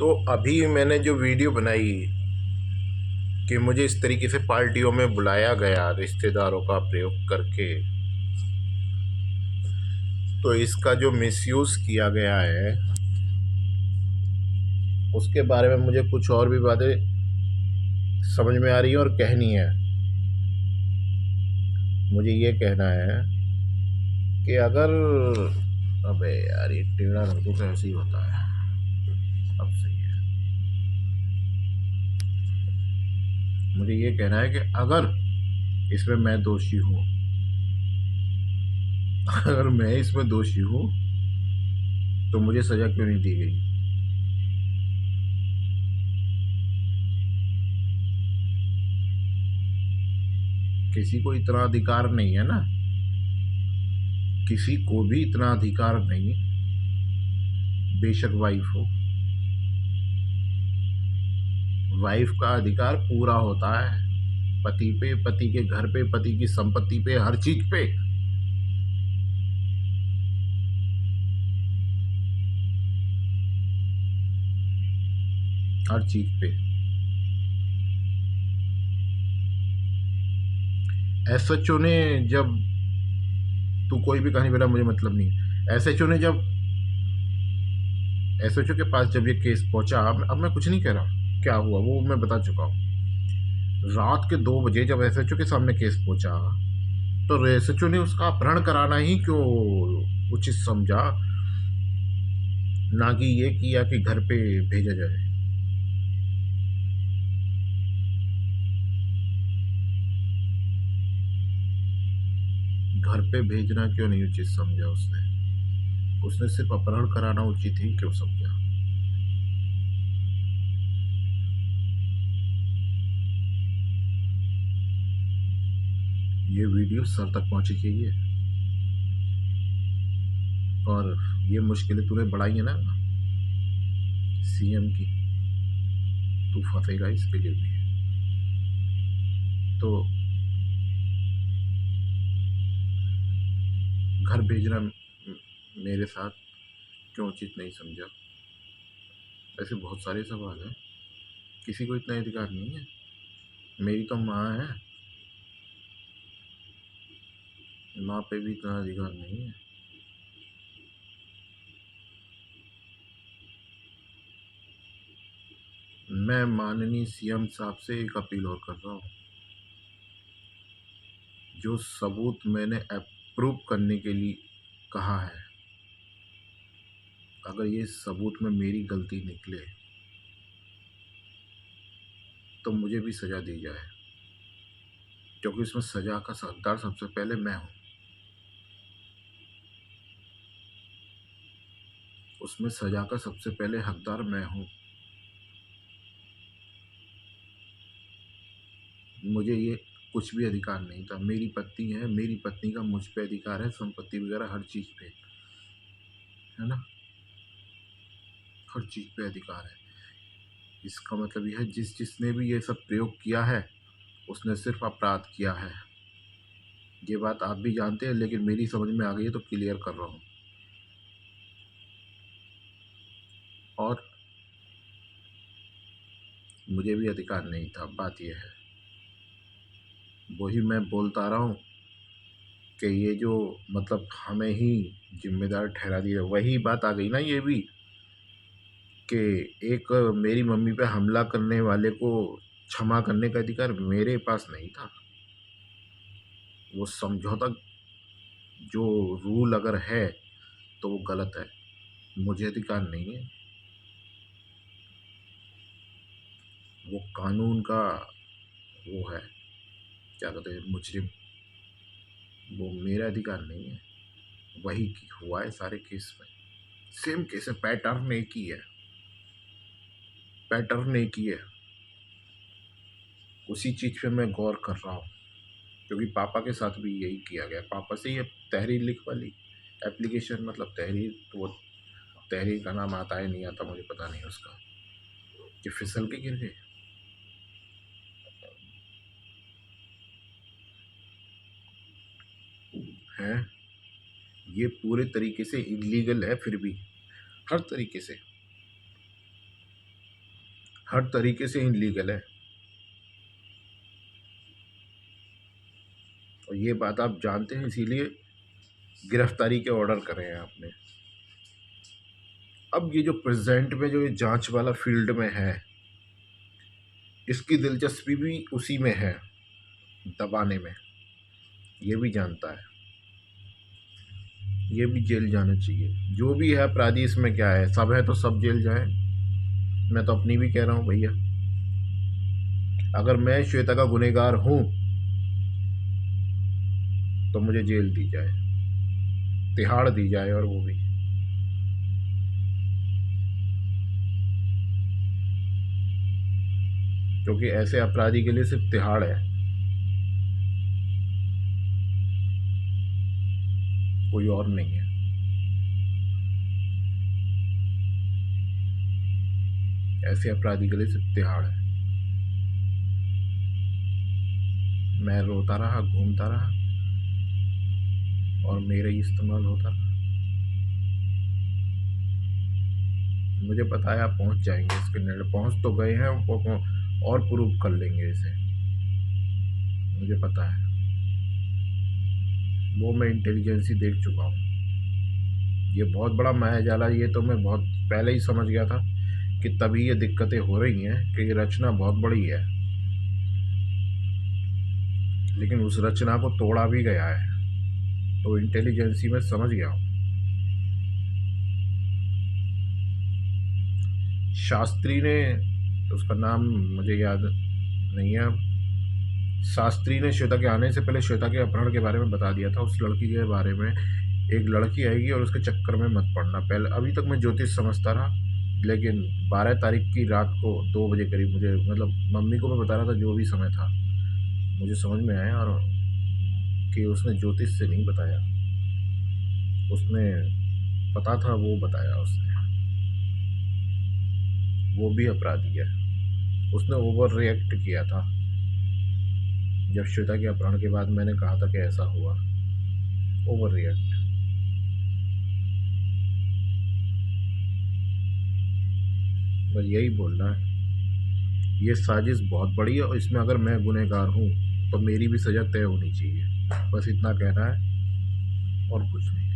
तो अभी मैंने जो वीडियो बनाई कि मुझे इस तरीके से पार्टियों में बुलाया गया रिश्तेदारों का प्रयोग करके, तो इसका जो मिसयूज़ किया गया है उसके बारे में मुझे कुछ और भी बातें समझ में आ रही है और कहनी है। मुझे ये कहना है कि अगर, अबे यार ये टेढ़ा रख दो तो ऐसे ही होता है। अब सही है। मुझे ये कहना है कि अगर इसमें मैं दोषी हूँ, अगर मैं इसमें दोषी हूँ तो मुझे सजा क्यों नहीं दी गई? किसी को इतना अधिकार नहीं है ना, किसी को भी इतना अधिकार नहीं, बेशक वाइफ हो। वाइफ का अधिकार पूरा होता है पति पे, पति के घर पे, पति की संपत्ति पे, हर चीज पे। हर चीज पे। एसएचओ ने जब, तू कोई भी कहानी बेटा, मुझे मतलब नहीं है। एसएचओ ने जब, एसएचओ के पास जब ये केस पहुंचा, अब मैं कुछ नहीं कह रहा क्या हुआ वो मैं बता चुका हूँ। रात के 2 बजे जब एसएचओ के सामने केस पहुंचा तो एसएचओ ने उसका अपहरण कराना ही क्यों उचित समझा, ना कि ये किया कि घर पे भेजा जाए। घर पे भेजना क्यों नहीं उचित समझा उसने? उसने सिर्फ अपहरण कराना उचित ही क्यों समझा? ये वीडियो सर तक पहुंची चाहिए। और ये मुश्किलें तूने बढ़ाई है ना सीएम की, तू फंसेगा इसके लिए भी। तो घर भेजना मेरे साथ क्यों उचित नहीं समझा? ऐसे बहुत सारे सवाल हैं। किसी को इतना अधिकार नहीं है। मेरी तो माँ है, माँ पे भी इतना अधिकार नहीं है। मैं माननीय सीएम साहब से एक अपील और कर रहा हूँ। जो सबूत मैंने अप्रूव करने के लिए कहा है, अगर ये सबूत में मेरी गलती निकले तो मुझे भी सज़ा दी जाए, क्योंकि इसमें सज़ा का हकदार सबसे पहले मैं हूँ। उसमें सज़ा का सबसे पहले हकदार मैं हूँ। मुझे ये कुछ भी अधिकार नहीं था। मेरी पत्नी है, मेरी पत्नी का मुझ पे अधिकार है, संपत्ति वगैरह हर चीज़ पे, है ना, हर चीज़ पे अधिकार है। इसका मतलब यह है जिसने भी ये सब प्रयोग किया है उसने सिर्फ अपराध किया है। ये बात आप भी जानते हैं, लेकिन मेरी समझ में आ गई है तो क्लियर कर रहा हूँ। और मुझे भी अधिकार नहीं था, बात यह है। वही मैं बोलता रहा हूँ कि ये जो मतलब हमें ही जिम्मेदार ठहरा दिया, वही बात आ गई ना ये भी, कि एक मेरी मम्मी पे हमला करने वाले को क्षमा करने का अधिकार मेरे पास नहीं था। वो समझौता जो रूल अगर है तो वो गलत है, मुझे अधिकार नहीं है। वो कानून का वो है, क्या कहते हैं, मुजरिम, वो मेरा अधिकार नहीं है। वही हुआ है सारे केस में, सेम केस है, पैटर्न एक ही है, पैटर्न एक ही है। उसी चीज़ पे मैं गौर कर रहा हूँ, क्योंकि पापा के साथ भी यही किया गया। पापा से ये तहरीर लिखवा ली, एप्लीकेशन, मतलब तहरीर, तो वो तहरीर का नाम आता है नहीं आता मुझे पता नहीं उसका, कि फिसल के गिर गए। हैं, ये पूरे तरीके से इलीगल है, फिर भी हर तरीके से हर तरीके से इनलीगल है। और ये बात आप जानते हैं, इसीलिए गिरफ्तारी के ऑर्डर करे हैं आपने। अब ये जो प्रेजेंट में जो ये जांच वाला फील्ड में है, इसकी दिलचस्पी भी उसी में है, दबाने में। ये भी जानता है, ये भी जेल जाना चाहिए। जो भी है अपराधी, इसमें क्या है, सब है तो सब जेल जाए। मैं तो अपनी भी कह रहा हूँ भैया, अगर मैं श्वेता का गुनहगार हूँ तो मुझे जेल दी जाए, तिहाड़ दी जाए, और वो भी। क्योंकि ऐसे अपराधी के लिए सिर्फ तिहाड़ है, कोई और नहीं है। ऐसे अपराधी के लिए सिर्फ तिहाड़ है। मैं रोता रहा, घूमता रहा, और मेरा ही इस्तेमाल होता रहा। मुझे पता है आप पहुंच जाएंगे इसके निर्णय, पहुंच तो गए हैं, और प्रूव कर लेंगे इसे, मुझे पता है। वो मैं इंटेलिजेंसी देख चुका हूँ। ये बहुत बड़ा मायाजाल है, ये तो मैं बहुत पहले ही समझ गया था कि तभी ये दिक्कतें हो रही हैं, कि ये रचना बहुत बड़ी है। लेकिन उस रचना को तोड़ा भी गया है, तो इंटेलिजेंसी में समझ गया हूँ। शास्त्री ने, उसका नाम मुझे याद नहीं है, शास्त्री ने श्वेता के आने से पहले श्वेता के अपहरण के बारे में बता दिया था। उस लड़की के बारे में, एक लड़की आएगी और उसके चक्कर में मत पड़ना। पहले अभी तक मैं ज्योतिष समझता रहा, लेकिन 12 तारीख की रात को 2 बजे करीब मुझे, मतलब मम्मी को मैं बता रहा था, जो भी समय था मुझे समझ में आया, और कि उसने ज्योतिष से नहीं बताया, उसने पता था, वो बताया उसने। वो भी अपराधी है, उसने ओवर रिएक्ट किया था। जब श्वेता के अपहरण के बाद मैंने कहा था कि ऐसा हुआ, ओवर रिएक्ट। बस यही बोलना है, ये साजिश बहुत बड़ी है, और इसमें अगर मैं गुनहगार हूँ तो मेरी भी सज़ा तय होनी चाहिए। बस इतना कहना है, और कुछ नहीं।